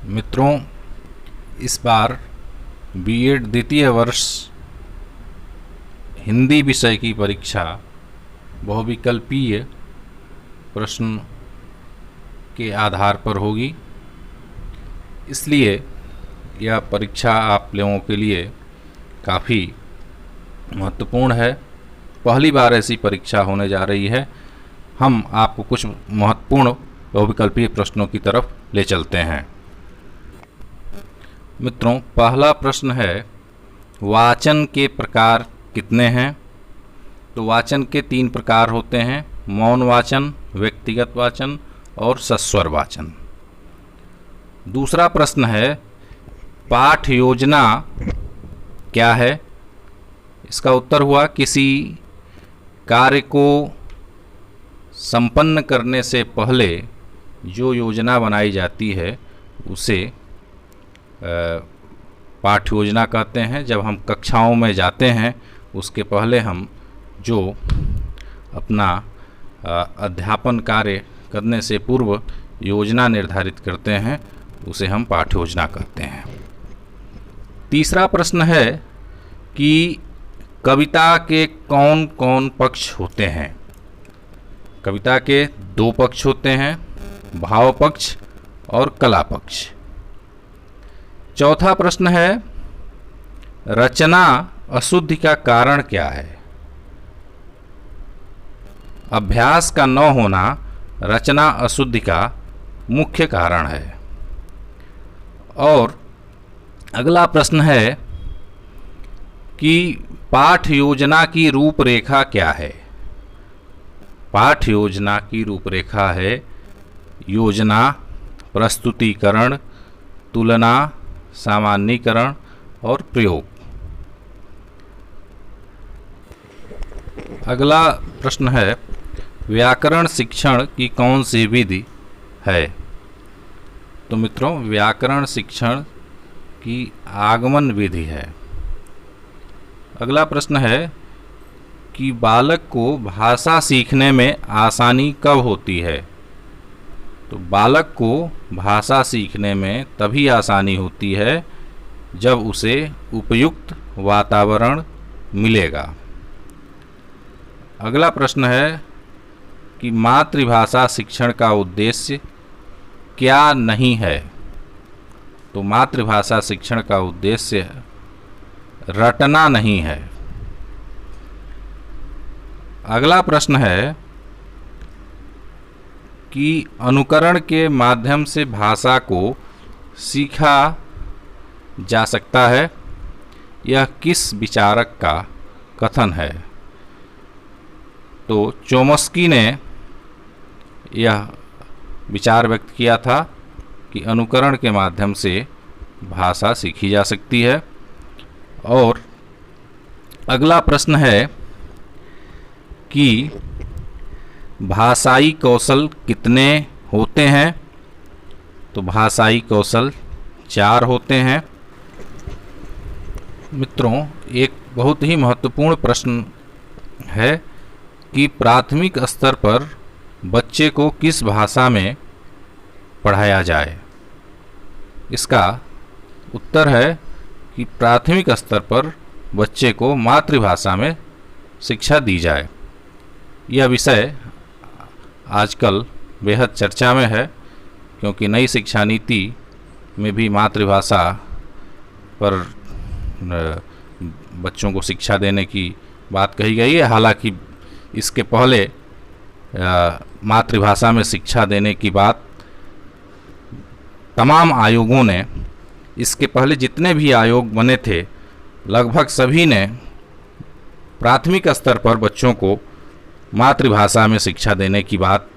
मित्रों, इस बार बीएड द्वितीय वर्ष हिंदी विषय की परीक्षा बहुविकल्पीय प्रश्न के आधार पर होगी। इसलिए यह परीक्षा आप लोगों के लिए काफ़ी महत्वपूर्ण है। पहली बार ऐसी परीक्षा होने जा रही है। हम आपको कुछ महत्वपूर्ण बहुविकल्पीय प्रश्नों की तरफ ले चलते हैं। मित्रों, पहला प्रश्न है, वाचन के प्रकार कितने हैं? तो वाचन के 3 प्रकार होते हैं: मौन वाचन, व्यक्तिगत वाचन और सस्वर वाचन। दूसरा प्रश्न है, पाठ योजना क्या है? इसका उत्तर हुआ, किसी कार्य को संपन्न करने से पहले जो योजना बनाई जाती है उसे पाठ योजना कहते हैं। जब हम कक्षाओं में जाते हैं उसके पहले हम जो अपना अध्यापन कार्य करने से पूर्व योजना निर्धारित करते हैं उसे हम पाठ योजना कहते हैं। तीसरा प्रश्न है कि कविता के कौन कौन पक्ष होते हैं? कविता के 2 पक्ष होते हैं, भाव पक्ष और कला पक्ष। चौथा प्रश्न है, रचना अशुद्धि का कारण क्या है? अभ्यास का न होना रचना अशुद्धि का मुख्य कारण है। और अगला प्रश्न है कि पाठ योजना की रूपरेखा क्या है? पाठ योजना की रूपरेखा है योजना, प्रस्तुतिकरण, तुलना, सामान्यीकरण और प्रयोग। अगला प्रश्न है, व्याकरण शिक्षण की कौन सी विधि है? तो मित्रों, व्याकरण शिक्षण की आगमन विधि है। अगला प्रश्न है कि बालक को भाषा सीखने में आसानी कब होती है? तो बालक को भाषा सीखने में तभी आसानी होती है जब उसे उपयुक्त वातावरण मिलेगा। अगला प्रश्न है कि मातृभाषा शिक्षण का उद्देश्य क्या नहीं है? तो मातृभाषा शिक्षण का उद्देश्य रटना नहीं है। अगला प्रश्न है कि अनुकरण के माध्यम से भाषा को सीखा जा सकता है, यह किस विचारक का कथन है? तो चोम्स्की ने यह विचार व्यक्त किया था कि अनुकरण के माध्यम से भाषा सीखी जा सकती है। और अगला प्रश्न है कि भाषाई कौशल कितने होते हैं? तो भाषाई कौशल 4 होते हैं। मित्रों, एक बहुत ही महत्वपूर्ण प्रश्न है कि प्राथमिक स्तर पर बच्चे को किस भाषा में पढ़ाया जाए? इसका उत्तर है कि प्राथमिक स्तर पर बच्चे को मातृभाषा में शिक्षा दी जाए। यह विषय आजकल बेहद चर्चा में है, क्योंकि नई शिक्षा नीति में भी मातृभाषा पर बच्चों को शिक्षा देने की बात कही गई है। हालांकि इसके पहले मातृभाषा में शिक्षा देने की बात तमाम आयोगों ने, इसके पहले जितने भी आयोग बने थे लगभग सभी ने प्राथमिक स्तर पर बच्चों को मातृभाषा में शिक्षा देने की बात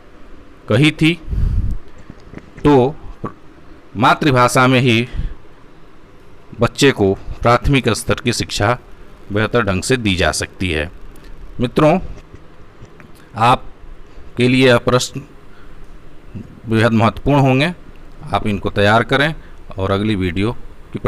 कही थी। तो मातृभाषा में ही बच्चे को प्राथमिक स्तर की शिक्षा बेहतर ढंग से दी जा सकती है। मित्रों, आपके लिए यह प्रश्न बेहद महत्वपूर्ण होंगे। आप इनको तैयार करें और अगली वीडियो की